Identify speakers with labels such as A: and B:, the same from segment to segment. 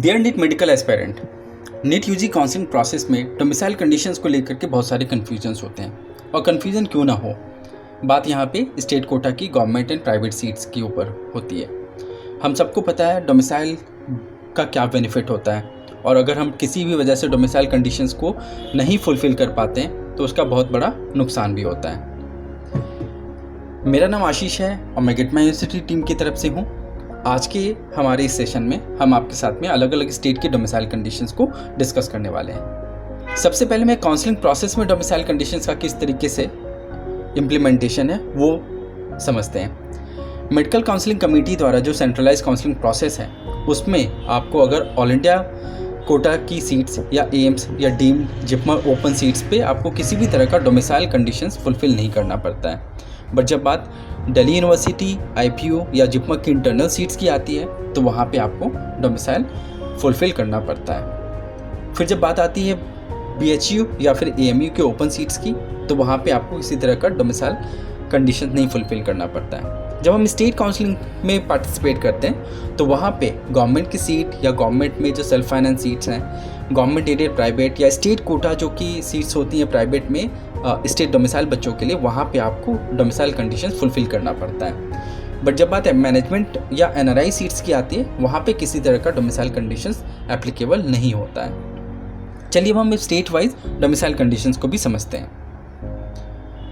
A: Dear NEET medical aspirant, NEET UG counselling process में domicile conditions को लेकर के बहुत सारे कन्फ्यूजन्स होते हैं। और कन्फ्यूजन क्यों ना हो, बात यहाँ पे स्टेट कोटा की गवर्नमेंट एंड प्राइवेट सीट्स के ऊपर होती है। हम सबको पता है डोमिसाइल का क्या बेनिफिट होता है, और अगर हम किसी भी वजह से डोमिसाइल कंडीशंस को नहीं फुलफ़िल कर पाते हैं तो उसका बहुत बड़ा नुकसान भी होता है। मेरा नाम आशीष है और मैं गिटमा यूनिवर्सिटी टीम की तरफ से हूँ। आज के हमारे इस सेशन में हम आपके साथ में अलग अलग स्टेट के डोमिसाइल कंडीशंस को डिस्कस करने वाले हैं। सबसे पहले मैं काउंसलिंग प्रोसेस में डोमिसाइल कंडीशंस का किस तरीके से इम्प्लीमेंटेशन है वो समझते हैं। मेडिकल काउंसलिंग कमेटी द्वारा जो सेंट्रलाइज काउंसलिंग प्रोसेस है उसमें आपको अगर ऑल इंडिया कोटा की सीट्स या एम्स या डीम्ड जिप्मर ओपन सीट्स पे आपको किसी भी तरह का डोमिसाइल कंडीशंस फुलफ़िल नहीं करना पड़ता है। बट जब बात दिल्ली यूनिवर्सिटी, आईपीयू या जिप्मर की इंटरनल सीट्स की आती है तो वहाँ पे आपको डोमिसाइल फुलफ़िल करना पड़ता है। फिर जब बात आती है बीएचयू या फिर एएमयू के ओपन सीट्स की तो वहाँ पे आपको किसी तरह का डोमिसाइल कंडीशन नहीं फुलफ़िल करना पड़ता है। जब हम स्टेट काउंसलिंग में पार्टिसिपेट करते हैं तो वहाँ पे गवर्नमेंट की सीट या गवर्नमेंट में जो सेल्फ फाइनेंस सीट्स हैं, गवर्नमेंट एडेड प्राइवेट या स्टेट कोटा जो कि सीट्स होती हैं प्राइवेट में स्टेट डोमिसाइल बच्चों के लिए, वहाँ पे आपको डोमिसाइल कंडीशंस फुलफ़िल करना पड़ता है। बट जब बात है मैनेजमेंट या एनआरआई सीट्स की आती है वहाँ पे किसी तरह का डोमिसाइल कंडीशंस एप्लीकेबल नहीं होता है। चलिए अब हम स्टेट वाइज डोमिसाइल कंडीशंस को भी समझते हैं।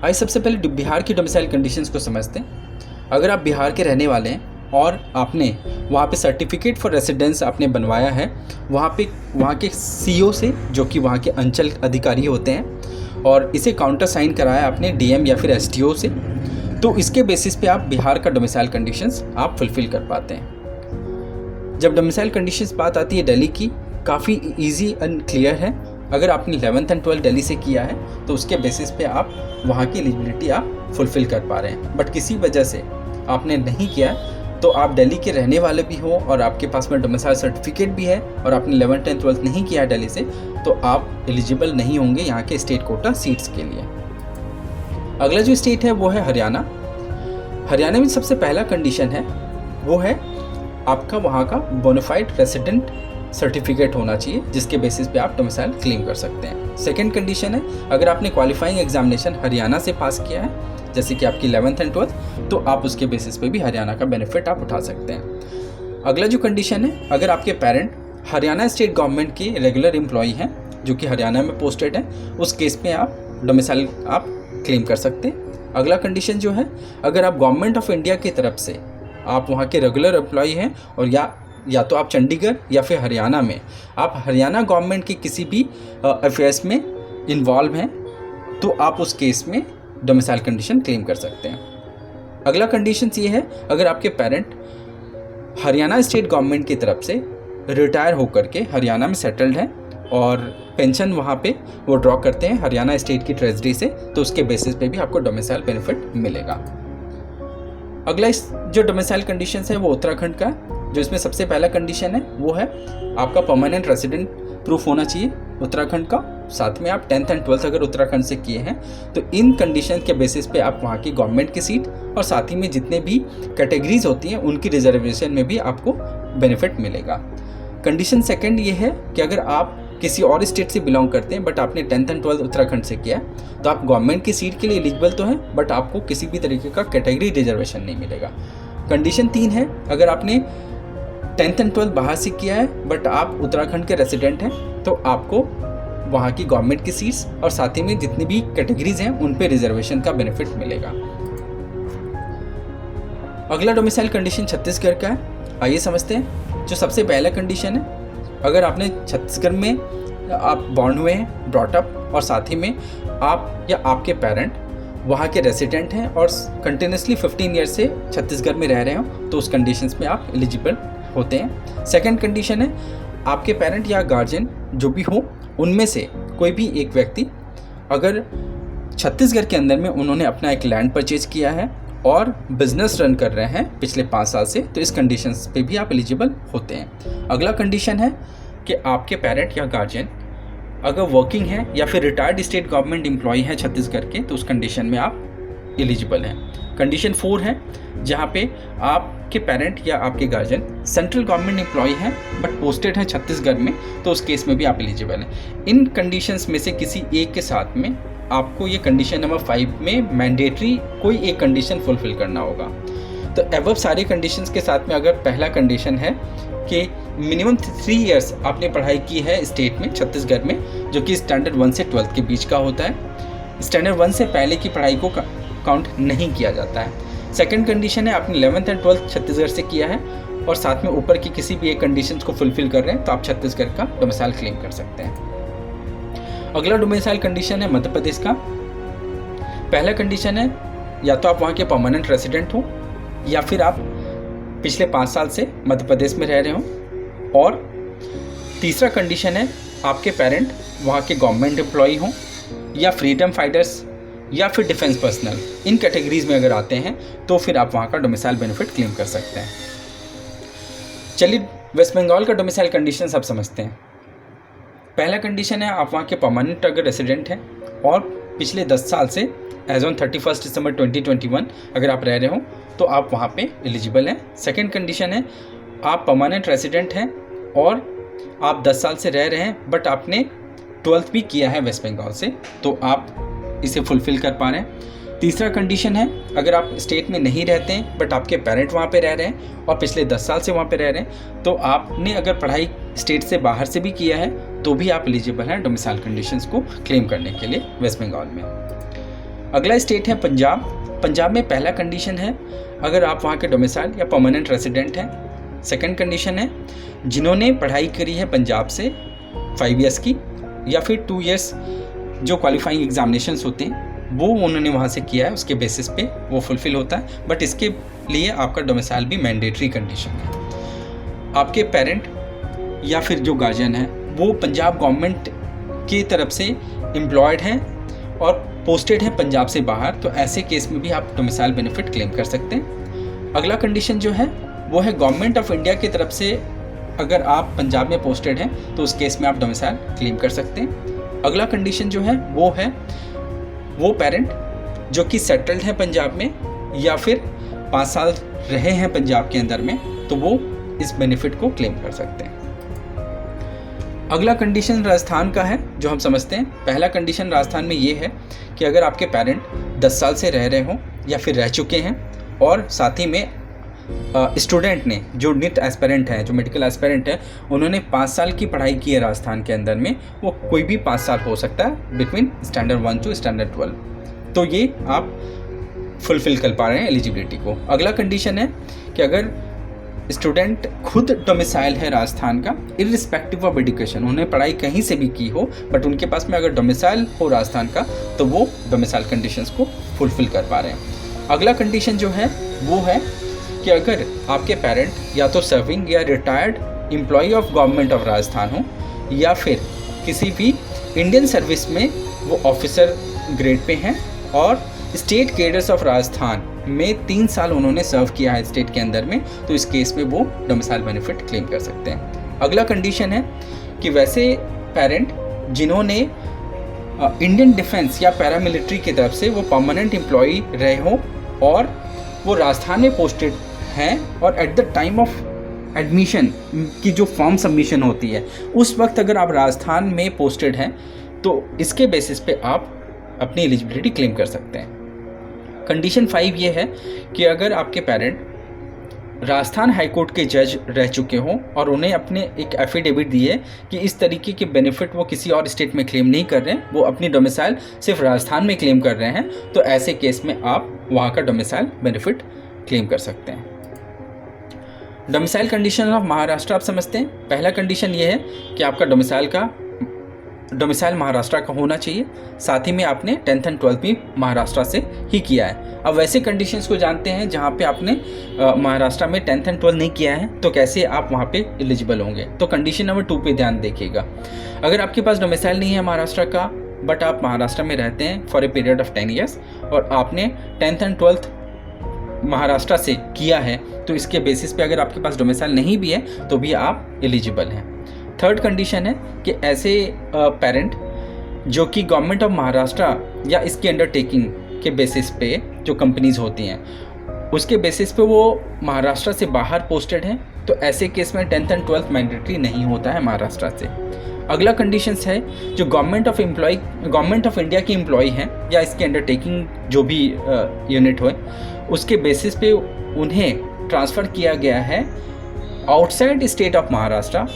A: आइए सबसे पहले बिहार की डोमिसाइल कंडीशंस को समझते हैं। अगर आप बिहार के रहने वाले हैं और आपने वहाँ पे सर्टिफिकेट फॉर रेसिडेंस आपने बनवाया है वहाँ के सीओ से, जो कि वहाँ के अंचल अधिकारी होते हैं, और इसे काउंटर साइन कराया आपने डीएम या फिर एसडीओ से, तो इसके बेसिस पे आप बिहार का डोमिसाइल कंडीशंस आप फुलफ़िल कर पाते हैं। जब डोमिसाइल कंडीशंस बात आती है दिल्ली की, काफ़ी इजी एंड क्लियर है। अगर आपने 11th एंड 12th दिल्ली से किया है तो उसके बेसिस पे आप वहाँ की एलिजिबिलिटी आप फुलफ़िल कर पा रहे हैं। बट किसी वजह से आपने नहीं किया तो आप दिल्ली के रहने वाले भी हो और आपके पास में डोमिसाइल सर्टिफिकेट भी है और आपने 11th एंड 12th नहीं किया है दिल्ली से, तो आप एलिजिबल नहीं होंगे यहाँ के स्टेट कोटा सीट्स के लिए। अगला जो स्टेट है वो है हरियाणा। हरियाणा में सबसे पहला कंडीशन है वो है आपका वहाँ का बोनाफाइड रेसिडेंट सर्टिफिकेट होना चाहिए, जिसके बेसिस पे आप डोमिसाइल क्लेम कर सकते हैं। सेकंड कंडीशन है अगर आपने क्वालिफाइंग एग्जामिनेशन हरियाणा से पास किया है, जैसे कि आपकी 11th एंड 12th, तो आप उसके बेसिस पे भी हरियाणा का बेनिफिट आप उठा सकते हैं। अगला जो कंडीशन है अगर आपके पेरेंट हरियाणा स्टेट गवर्नमेंट के रेगुलर एम्प्लॉई हैं जो कि हरियाणा में पोस्टेड हैं, उस केस में आप डोमिसाइल आप क्लेम कर सकते हैं। अगला कंडीशन जो है अगर आप गवर्नमेंट ऑफ इंडिया की तरफ से आप वहाँ के रेगुलर एम्प्लॉई हैं और या तो आप चंडीगढ़ या फिर हरियाणा में आप हरियाणा गवर्नमेंट के किसी भी अफेयर्स में इन्वॉल्व हैं, तो आप उस केस में डोमिसाइल कंडीशन क्लेम कर सकते हैं। अगला कंडीशन ये है अगर आपके पेरेंट हरियाणा स्टेट गवर्नमेंट की तरफ से रिटायर होकर के हरियाणा में सेटल्ड हैं और पेंशन वहाँ पे वो ड्रॉ करते हैं हरियाणा स्टेट की ट्रेजरी से, तो उसके बेसिस पे भी आपको डोमिसाइल बेनिफिट मिलेगा। अगला जो डोमिसाइल कंडीशन है वो उत्तराखंड का, जो इसमें सबसे पहला कंडीशन है वो है आपका परमानेंट रेसिडेंट प्रूफ होना चाहिए उत्तराखंड का। साथ में आप 10th एंड 12th अगर उत्तराखंड से किए हैं तो इन कंडीशन के बेसिस पे आप वहाँ की गवर्नमेंट की सीट और साथ ही में जितने भी कैटेगरीज होती हैं उनकी रिजर्वेशन में भी आपको बेनिफिट मिलेगा। कंडीशन सेकंड ये है कि अगर आप किसी और स्टेट से बिलोंग करते हैं बट आपने 10th एंड 12th उत्तराखंड से किया तो आप गवर्नमेंट की सीट के लिए एलिजिबल तो हैं बट आपको किसी भी तरीके का कैटेगरी रिजर्वेशन नहीं मिलेगा। कंडीशन 3 है अगर आपने 10th एंड 12th बाहर से किया है बट आप उत्तराखंड के रेसिडेंट हैं तो आपको वहाँ की गवर्नमेंट की सीट्स और साथ ही में जितनी भी कैटेगरीज हैं उन पे रिजर्वेशन का बेनिफिट मिलेगा। अगला डोमिसाइल कंडीशन छत्तीसगढ़ का है। आइए समझते हैं। जो सबसे पहला कंडीशन है अगर आपने छत्तीसगढ़ में आप बॉर्न हुए हैं, ब्रॉट अप, और साथ ही में आप या आपके पेरेंट वहाँ के रेसिडेंट हैं और कंटिन्यूसली 15 ईयर से छत्तीसगढ़ में रह रहे हो, तो उस कंडीशंस में आप एलिजिबल होते हैं। सेकंड कंडीशन है आपके पेरेंट या गार्जियन जो भी हो उनमें से कोई भी एक व्यक्ति अगर छत्तीसगढ़ के अंदर में उन्होंने अपना एक लैंड परचेज किया है और बिजनेस रन कर रहे हैं पिछले 5 साल से, तो इस कंडीशंस पे भी आप एलिजिबल होते हैं। अगला कंडीशन है कि आपके पेरेंट या गार्जियन अगर वर्किंग है या फिर रिटायर्ड स्टेट गवर्नमेंट एम्प्लॉई है छत्तीसगढ़ के, तो उस कंडीशन में आप एलिजिबल हैं। कंडीशन 4 है जहाँ पे आपके पेरेंट या आपके गार्जियन सेंट्रल गवर्नमेंट एम्प्लॉय हैं बट पोस्टेड हैं छत्तीसगढ़ में, तो उस केस में भी आप एलिजिबल हैं। इन कंडीशंस में से किसी एक के साथ में आपको ये कंडीशन नंबर 5 में मैंडेटरी कोई एक कंडीशन फुलफिल करना होगा। तो एबव सारे कंडीशंस के साथ में अगर पहला कंडीशन है कि मिनिमम 3 इयर्स आपने पढ़ाई की है स्टेट में छत्तीसगढ़ में, जो कि स्टैंडर्ड 1 से 12th के बीच का होता है। स्टैंडर्ड 1 से पहले की पढ़ाई को काउंट नहीं किया जाता है। सेकंड कंडीशन है आपने 11th एंड 12th छत्तीसगढ़ से किया है और साथ में ऊपर की किसी भी एक कंडीशंस को फुलफिल कर रहे हैं तो आप छत्तीसगढ़ का डोमिसाइल क्लेम कर सकते हैं। अगला डोमिसाइल कंडीशन है मध्य प्रदेश का। पहला कंडीशन है या तो आप वहाँ के परमानेंट रेसिडेंट हो या फिर आप पिछले 5 साल से मध्य प्रदेश में रह रहे हो, और तीसरा कंडीशन है आपके पेरेंट वहाँ के गवर्नमेंट एम्प्लॉई हों या फ्रीडम फाइटर्स या फिर डिफेंस पर्सनल। इन कैटेगरीज में अगर आते हैं तो फिर आप वहाँ का डोमिसाइल बेनिफिट क्लेम कर सकते हैं। चलिए वेस्ट बंगाल का डोमिसाइल कंडीशन सब समझते हैं। पहला कंडीशन है आप वहाँ के परमानेंट अगर रेसिडेंट हैं और पिछले 10 साल से एज ऑन 31 दिसंबर 2021 अगर आप रह रहे हो तो आप वहाँ पे एलिजिबल हैं। सेकंड कंडीशन है आप परमानेंट रेसिडेंट हैं और आप 10 साल से रह रहे हैं बट आपने 12th भी किया है वेस्ट बंगाल से, तो आप इसे फुलफ़िल कर पा रहे हैं। तीसरा कंडीशन है अगर आप स्टेट में नहीं रहते हैं बट आपके पेरेंट वहाँ पे रह रहे हैं और पिछले 10 साल से वहाँ पे रह रहे हैं, तो आपने अगर पढ़ाई स्टेट से बाहर से भी किया है तो भी आप एलिजिबल हैं डोमिसाइल कंडीशंस को क्लेम करने के लिए वेस्ट बंगाल में। अगला स्टेट है पंजाब। पंजाब में पहला कंडीशन है अगर आप वहाँ के डोमिसाइल या परमानेंट रेसिडेंट हैं। सेकंड कंडीशन है जिन्होंने पढ़ाई करी है पंजाब से 5 इयर्स की या फिर 2 इयर्स जो क्वालिफाइंग एग्जामिनेशंस होते हैं वो उन्होंने वहाँ से किया है, उसके बेसिस पे वो फुलफ़िल होता है, बट इसके लिए आपका डोमिसाइल भी मैंडेटरी कंडीशन है। आपके पेरेंट या फिर जो गार्जियन है वो पंजाब गवर्नमेंट की तरफ से एम्प्लॉयड हैं और पोस्टेड हैं पंजाब से बाहर, तो ऐसे केस में भी आप डोमिसाइल बेनिफिट क्लेम कर सकते हैं। अगला कंडीशन जो है वो है गवर्नमेंट ऑफ इंडिया की तरफ से अगर आप पंजाब में पोस्टेड हैं तो उस केस में आप डोमिसाइल क्लेम कर सकते हैं। अगला कंडीशन जो है वो पेरेंट जो कि सेटल्ड हैं पंजाब में या फिर 5 साल रहे हैं पंजाब के अंदर में, तो वो इस बेनिफिट को क्लेम कर सकते हैं। अगला कंडीशन राजस्थान का है जो हम समझते हैं। पहला कंडीशन राजस्थान में ये है कि अगर आपके पेरेंट 10 साल से रह रहे हों या फिर रह चुके हैं और साथ ही में स्टूडेंट ने जो नीट एस्पिरेंट है, जो मेडिकल एस्पिरेंट है, उन्होंने 5 साल की पढ़ाई की है राजस्थान के अंदर में, वो कोई भी 5 साल हो सकता है बिटवीन स्टैंडर्ड 1 टू स्टैंडर्ड 12, तो ये आप फुलफ़िल कर पा रहे हैं एलिजिबिलिटी को। अगला कंडीशन है कि अगर स्टूडेंट खुद डोमिसाइल है राजस्थान का इररिस्पेक्टिव ऑफ एजुकेशन, उन्हें पढ़ाई कहीं से भी की हो बट उनके पास में अगर डोमिसाइल हो राजस्थान का तो वो डोमिसाइल कंडीशंस को फुलफ़िल कर पा रहे हैं। अगला कंडीशन जो है वो है कि अगर आपके पेरेंट या तो सर्विंग या retired employee of government of Rajasthan हो या फिर किसी भी इंडियन सर्विस में वो ऑफिसर ग्रेड पे हैं और स्टेट कैडर्स ऑफ राजस्थान में 3 साल उन्होंने सर्व किया है स्टेट के अंदर में, तो इस केस में वो डोमिसाइल बेनिफिट क्लेम कर सकते हैं। अगला कंडीशन है कि वैसे पेरेंट जिन्होंने इंडियन डिफेंस या पैरामिलिट्री की तरफ से वो परमानेंट एम्प्लॉई रहे हों और वो राजस्थान में पोस्टेड हैं और at the time of admission की जो फॉर्म सबमिशन होती है उस वक्त अगर आप राजस्थान में पोस्टेड हैं तो इसके बेसिस पे आप अपनी एलिजिबिलिटी क्लेम कर सकते हैं। कंडीशन 5 ये है कि अगर आपके पेरेंट राजस्थान हाई कोर्ट के जज रह चुके हों और उन्हें अपने एक एफिडेविट दी है कि इस तरीके के बेनिफिट वो किसी और स्टेट में क्लेम नहीं कर रहे हैं, वो अपनी डोमिसाइल सिर्फ राजस्थान में क्लेम कर रहे हैं, तो ऐसे केस में आप वहाँ का डोमिसाइल बेनिफिट क्लेम कर सकते हैं। डोमिसाइल कंडीशन ऑफ महाराष्ट्र आप समझते हैं। पहला कंडीशन ये है कि आपका डोमिसाइल महाराष्ट्र का होना चाहिए, साथ ही में आपने 10th एंड 12th भी महाराष्ट्र से ही किया है। अब वैसे कंडीशंस को जानते हैं जहाँ पे आपने महाराष्ट्र में 10th एंड 12th नहीं किया है तो कैसे आप वहाँ पे एलिजिबल होंगे। तो कंडीशन नंबर 2 पे ध्यान देखिएगा। अगर आपके पास डोमिसाइल नहीं है महाराष्ट्र का बट आप महाराष्ट्र में रहते हैं for a period of 10 years और आपने 10th एंड 12th महाराष्ट्र से किया है, तो इसके बेसिस पे अगर आपके पास डोमिसाइल नहीं भी है तो भी आप एलिजिबल हैं। थर्ड कंडीशन है कि ऐसे पेरेंट जो कि गवर्नमेंट ऑफ महाराष्ट्र या इसके अंडरटेकिंग के बेसिस पे जो कंपनीज़ होती हैं उसके बेसिस पे वो महाराष्ट्र से बाहर पोस्टेड हैं, तो ऐसे केस में 10th एंड 12th मैंडेटरी नहीं होता है महाराष्ट्र से। अगला कंडीशंस है जो गवर्नमेंट ऑफ इंडिया की एम्प्लॉय हैं या इसके अंडरटेकिंग जो भी यूनिट हो उसके बेसिस पे उन्हें ट्रांसफ़र किया गया है आउटसाइड स्टेट ऑफ महाराष्ट्र,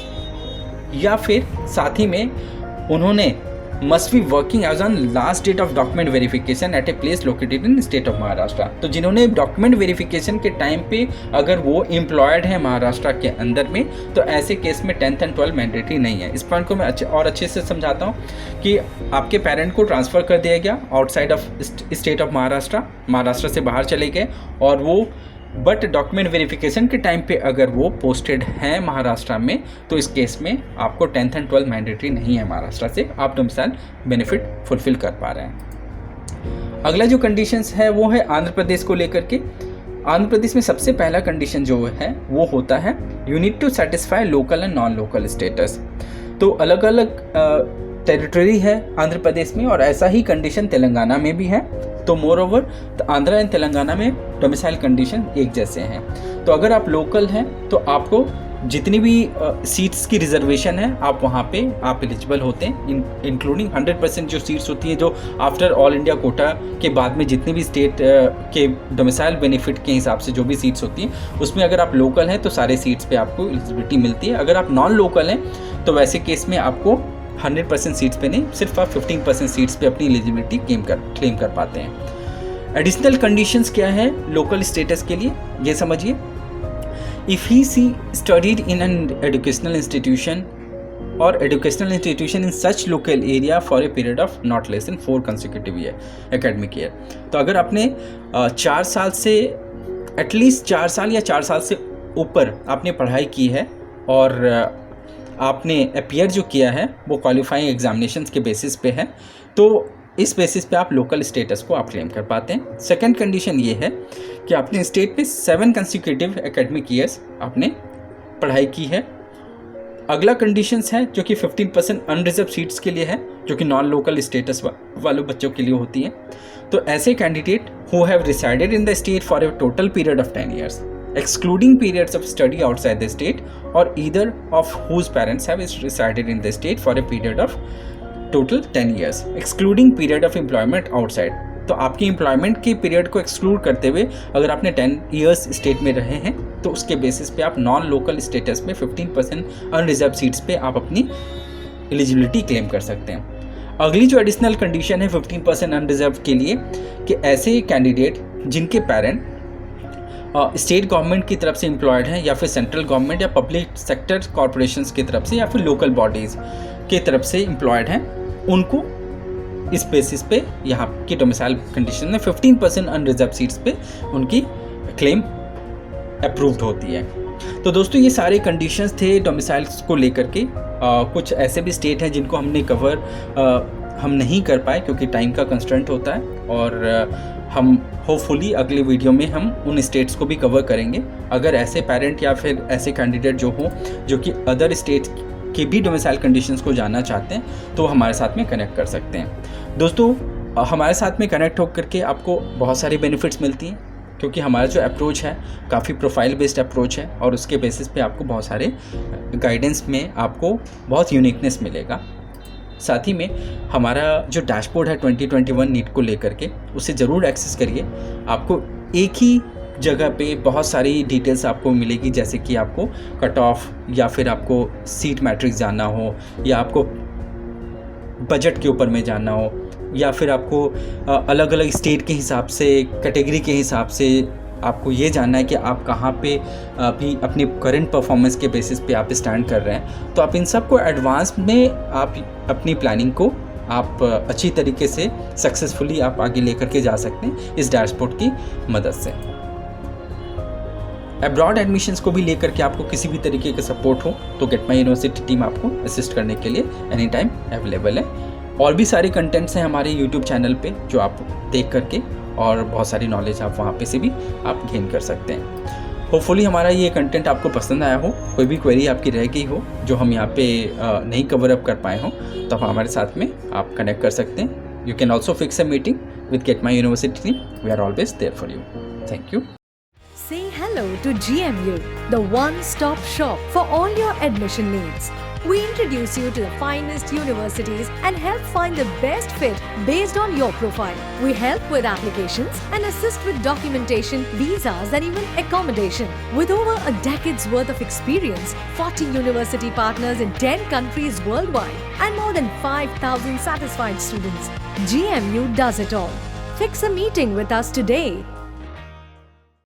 A: या फिर साथ ही में उन्होंने must be working as on last date of document verification at a place located in state of Maharashtra. तो जिन्होंने डॉक्यूमेंट वेरिफिकेशन के टाइम पे अगर वो एम्प्लॉयड है महाराष्ट्र के अंदर में, तो ऐसे केस में 10th एंड 12th मैंडेटरी नहीं है। इस पॉइंट को मैं अच्छे से समझाता हूँ कि आपके पेरेंट को ट्रांसफ़र कर दिया गया outside of state of Maharashtra से बाहर चले गए, और वो बट डॉक्यूमेंट वेरिफिकेशन के टाइम पे अगर वो पोस्टेड हैं महाराष्ट्र में, तो इस केस में आपको 10th एंड 12th मैंडेटरी नहीं है महाराष्ट्र से, आप डोमिसाइल बेनिफिट फुलफिल कर पा रहे हैं। अगला जो कंडीशंस है वो है आंध्र प्रदेश को लेकर के। आंध्र प्रदेश में सबसे पहला कंडीशन जो है वो होता है you need to satisfy local and non local status. तो अलग अलग टेरिटरी है आंध्र प्रदेश में, और ऐसा ही कंडीशन तेलंगाना में भी है। तो more over Andhra and Telangana में डोमिसाइल कंडीशन एक जैसे हैं। तो अगर आप लोकल हैं तो आपको जितनी भी सीट्स की रिजर्वेशन है आप वहाँ पे आप एलिजिबल होते हैं, इंक्लूडिंग 100% जो सीट्स होती हैं जो आफ्टर ऑल इंडिया कोटा के बाद में जितनी भी स्टेट के डोमिसाइल बेनिफिट के हिसाब से जो भी सीट्स होती हैं उसमें अगर आप लोकल हैं तो सारे सीट्स पे आपको एलिजिबिलिटी मिलती है। अगर आप नॉन लोकल हैं तो वैसे केस में आपको 100% सीट्स पे नहीं, सिर्फ आप 15% सीट्स पे अपनी एलिजिबिलिटी क्लेम कर पाते हैं। एडिशनल कंडीशंस क्या है लोकल स्टेटस के लिए, ये समझिए। If he studied in an educational institution और educational institution in such local area for a period of not less than 4 consecutive year academic year. तो अगर आपने 4 साल से एटलीस्ट 4 साल या 4 साल से ऊपर आपने पढ़ाई की है और आपने अपीयर जो किया है वो क्वालिफाइंग एग्जामिनेशंस के बेसिस पे है, तो इस बेसिस पे आप लोकल स्टेटस को आप क्लेम कर पाते हैं। सेकंड कंडीशन ये है कि आपने स्टेट पे 7 कंसेक्यूटिव एकेडमिक ईयर्स आपने पढ़ाई की है। अगला कंडीशंस है जो कि 15% अनरिजर्व सीट्स के लिए है, जो कि नॉन लोकल स्टेटस वाले बच्चों के लिए होती हैं। तो ऐसे candidate who have resided in the state for a total period of 10 years excluding periods of study outside the state or either of whose parents have resided in the state for a period of total 10 years excluding period of employment outside। तो आपकी employment के period को exclude करते हुए अगर आपने 10 years state में रहे हैं तो उसके बेसिस पे आप नॉन लोकल स्टेटस में 15% अनरिजर्व सीट्स पे आप अपनी एलिजिबिलिटी क्लेम कर सकते हैं। अगली जो एडिशनल कंडीशन है 15% अनरिजर्व के लिए कि ऐसे कैंडिडेट जिनके पेरेंट स्टेट गवर्नमेंट की तरफ से एम्प्लॉयड हैं या फिर सेंट्रल गवर्नमेंट या पब्लिक सेक्टर कॉरपोरेशंस की तरफ से या फिर लोकल बॉडीज़ की तरफ से एम्प्लॉयड हैं, उनको इस बेसिस पे यहाँ की डोमिसाइल कंडीशन में 15% अनरिजर्व सीट्स पे उनकी क्लेम अप्रूव्ड होती है। तो दोस्तों ये सारे कंडीशंस थे डोमिसाइल्स को लेकर के। कुछ ऐसे भी स्टेट हैं जिनको हमने कवर हम नहीं कर पाए क्योंकि टाइम का कंस्ट्रेंट होता है, और हम होपफुली अगले वीडियो में हम उन स्टेट्स को भी कवर करेंगे। अगर ऐसे पेरेंट या फिर ऐसे कैंडिडेट जो हों जो कि अदर स्टेट की भी डोमिसाइल कंडीशंस को जानना चाहते हैं तो हमारे साथ में कनेक्ट कर सकते हैं। दोस्तों हमारे साथ में कनेक्ट होकर के आपको बहुत सारी बेनिफिट्स मिलती हैं क्योंकि हमारा जो अप्रोच है काफ़ी प्रोफाइल बेस्ड अप्रोच है और उसके बेसिस पे आपको बहुत सारे गाइडेंस में आपको बहुत यूनिकनेस मिलेगा। साथ ही में हमारा जो डैशबोर्ड है 2021 नीट को लेकर के उसे ज़रूर एक्सेस करिए। आपको एक ही जगह पे बहुत सारी डिटेल्स आपको मिलेगी, जैसे कि आपको कट ऑफ या फिर आपको सीट मैट्रिक्स जानना हो या आपको बजट के ऊपर में जानना हो या फिर आपको अलग अलग स्टेट के हिसाब से कैटेगरी के हिसाब से आपको ये जानना है कि आप कहाँ पे अभी अपनी करंट परफॉर्मेंस के बेसिस पे आप स्टैंड कर रहे हैं, तो आप इन सब को एडवांस में आप अपनी प्लानिंग को आप अच्छी तरीके से सक्सेसफुली आप आगे लेकर के जा सकते हैं इस डैशबोर्ड की मदद से। अब्रॉड एडमिशन्स को भी लेकर के आपको किसी भी तरीके का सपोर्ट हो तो गेट माई यूनिवर्सिटी टीम आपको असिस्ट करने के लिए एनी टाइम अवेलेबल है। और भी सारे कंटेंट्स हैं हमारे यूट्यूब चैनल पे जो आप देख करके और बहुत सारी नॉलेज आप वहाँ पे से भी आप गेन कर सकते हैं। होपफुली हमारा ये कंटेंट आपको पसंद आया हो। कोई भी क्वेरी आपकी रह गई हो जो हम यहाँ पे नहीं कवर अप कर पाए हों तो आप हमारे साथ में आप कनेक्ट कर सकते हैं। You can also fix a meeting with Get My University team. We are always there for you. Thank you.
B: Say hello to GMU, the one-stop shop for all your admission needs. We introduce you to the finest universities and help find the best fit based on your profile. We help with applications and assist with documentation, visas and even accommodation. With over a decade's worth of experience, 40 university partners in 10 countries worldwide and more than 5,000 satisfied students, GMU does it all. Fix a meeting with us today